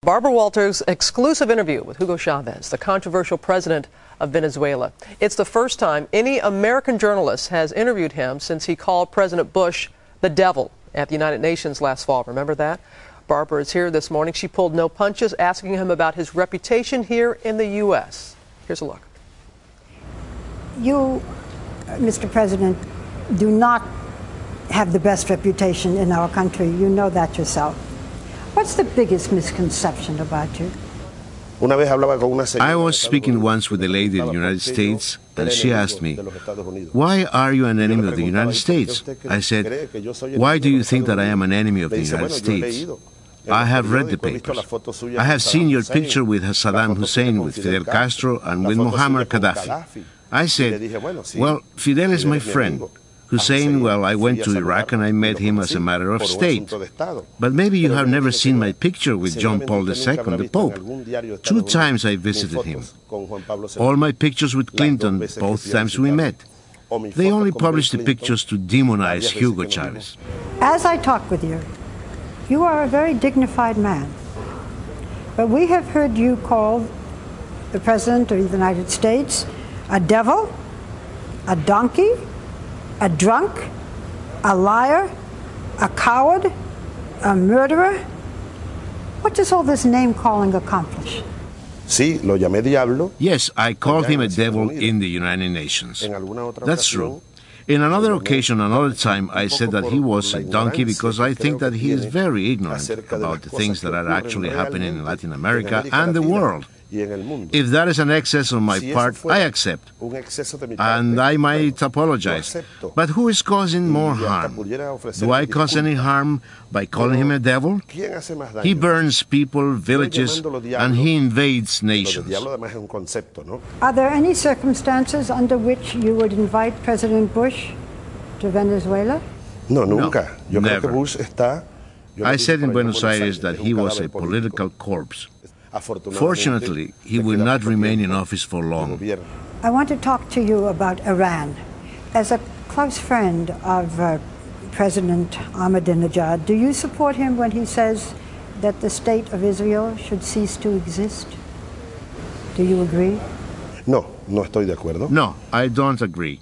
Barbara Walters' exclusive interview with Hugo Chavez, the controversial president of Venezuela. It's the first time any American journalist has interviewed him since he called President Bush the devil at the United Nations last fall. Remember that? Barbara is here this morning. She pulled no punches, asking him about his reputation here in the U.S. Here's a look. You, Mr. President, do not have the best reputation in our country. You know that yourself. What's the biggest misconception about you? I was speaking once with a lady in the United States, and she asked me, "Why are you an enemy of the United States?" I said, "Why do you think that I am an enemy of the United States? I have read the papers. I have seen your picture with Saddam Hussein, with Fidel Castro, and with Muammar Gaddafi." I said, "Well, Fidel is my friend. Hussein, well, I went to Iraq and I met him as a matter of state. But maybe you have never seen my picture with John Paul II, the Pope. 2 times I visited him. All my pictures with Clinton, both times we met. They only published the pictures to demonize Hugo Chavez." As I talk with you, you are a very dignified man. But we have heard you call the President of the United States a devil, a donkey, a drunk, a liar, a coward, a murderer. What does all this name-calling accomplish? Yes, I called him a devil in the United Nations. That's true. In another occasion, another time, I said that he was a donkey because I think that he is very ignorant about the things that are actually happening in Latin America and the world. If that is an excess on my part, I accept. And I might apologize. But who is causing more harm? Do I cause any harm by calling him a devil? He burns people, villages, and he invades nations. Are there any circumstances under which you would invite President Bush to Venezuela? No, never. I said in Buenos Aires that he was a political corpse. Fortunately, he will not remain in office for long. I want to talk to you about Iran. As a close friend of President Ahmadinejad, do you support him when he says that the state of Israel should cease to exist? Do you agree? No, I don't agree.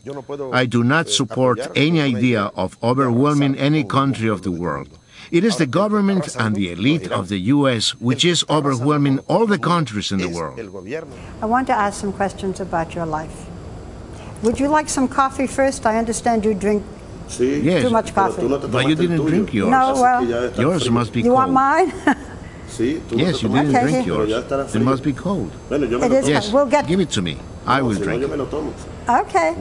I do not support any idea of overwhelming any country of the world. It is the government and the elite of the U.S. which is overwhelming all the countries in the world. I want to ask some questions about your life. Would you like some coffee first? I understand you drink too much coffee. But you didn't drink yours. No, well... Yours must be cold. You want mine? Yes, you didn't drink yours. It must be cold. It is. Yes, we'll get... give it to me. I will drink it. Okay.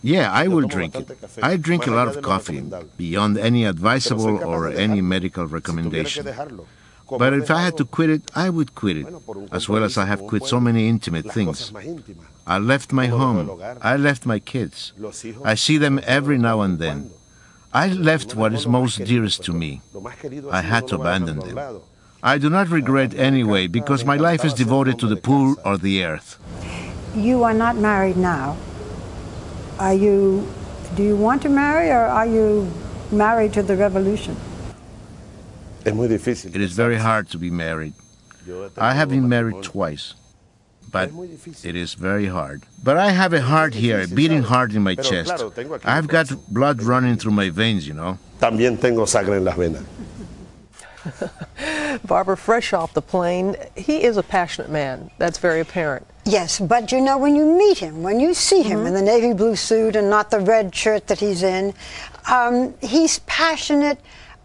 Yeah, I will drink it. I drink a lot of coffee, beyond any advisable or any medical recommendation. But if I had to quit it, I would quit it, as well as I have quit so many intimate things. I left my home. I left my kids. I see them every now and then. I left what is most dearest to me. I had to abandon them. I do not regret anyway, because my life is devoted to the poor or the earth. You are not married now. Do you want to marry, or are you married to the revolution? It is very hard to be married. I have been married twice, but it is very hard. But I have a heart here, a beating heart in my chest. I've got blood running through my veins, you know. También tengo sangre en las venas. Barbara, fresh off the plane, he is a passionate man. That's very apparent. Yes, but you know, when you meet him, when you see him in the navy blue suit and not the red shirt that he's in, he's passionate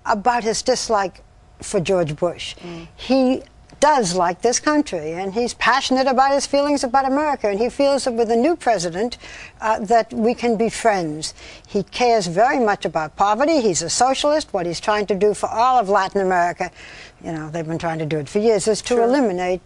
about his dislike for George Bush. He does like this country, and he's passionate about his feelings about America, and he feels that with a new president that we can be friends. He cares very much about poverty. He's a socialist. What he's trying to do for all of Latin America, you know, they've been trying to do it for years, is to eliminate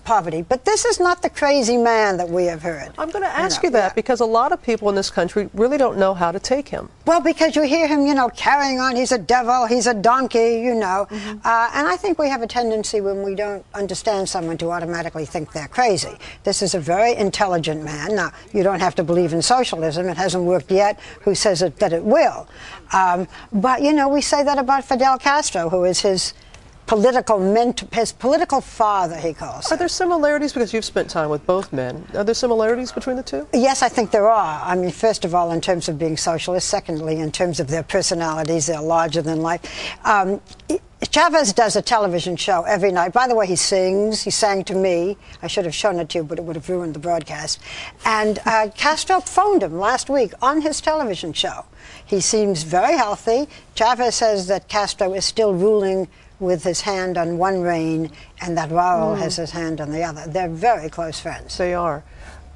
poverty. But this is not the crazy man that we have heard. I'm going to ask you that because a lot of people in this country really don't know how to take him. Well, because you hear him, you know, carrying on, he's a devil, he's a donkey, you know. And I think we have a tendency when we don't understand someone to automatically think they're crazy. This is a very intelligent man. Now, you don't have to believe in socialism. It hasn't worked yet. Who says that it will? But, you know, we say that about Fidel Castro, who is his his political father, he calls Are him. there similarities, because you've spent time with both men, are there similarities between the two? Yes, I think there are. I mean, first of all, in terms of being socialist. Secondly, in terms of their personalities, they're larger than life. Chavez does a television show every night. By the way, he sings. He sang to me. I should have shown it to you, but it would have ruined the broadcast. And Castro phoned him last week on his television show. He seems very healthy. Chavez says that Castro is still ruling with his hand on one rein and that Raul has his hand on the other. They're very close friends. They are.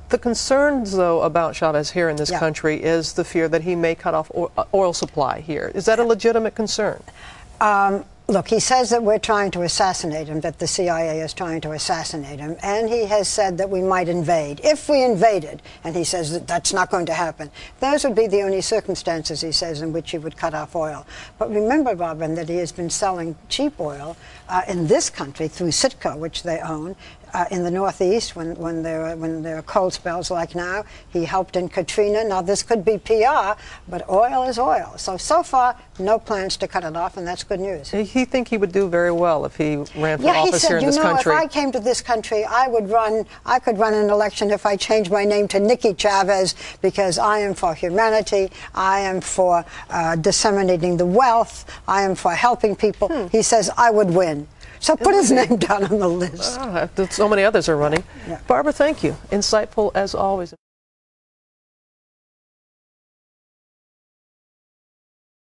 The concerns, though, about Chavez here in this country is the fear that he may cut off oil supply here. Is that a legitimate concern? Look, he says that we're trying to assassinate him, that the CIA is trying to assassinate him, and he has said that we might invade. If we invaded, and he says that that's not going to happen, those would be the only circumstances, he says, in which he would cut off oil. But remember, Robin, that he has been selling cheap oil in this country through Citgo, which they own, in the Northeast when there are cold spells like now. He helped in Katrina. Now, this could be PR, but oil is oil. So far, no plans to cut it off, and that's good news. He think he would do very well if he ran for office here in this country. If I came to this country, I could run an election if I changed my name to Nikki Chavez, because I am for humanity, I am for disseminating the wealth, I am for helping people. He says I would win. So put his name down on the list. So many others are running. Barbara, thank you. Insightful as always.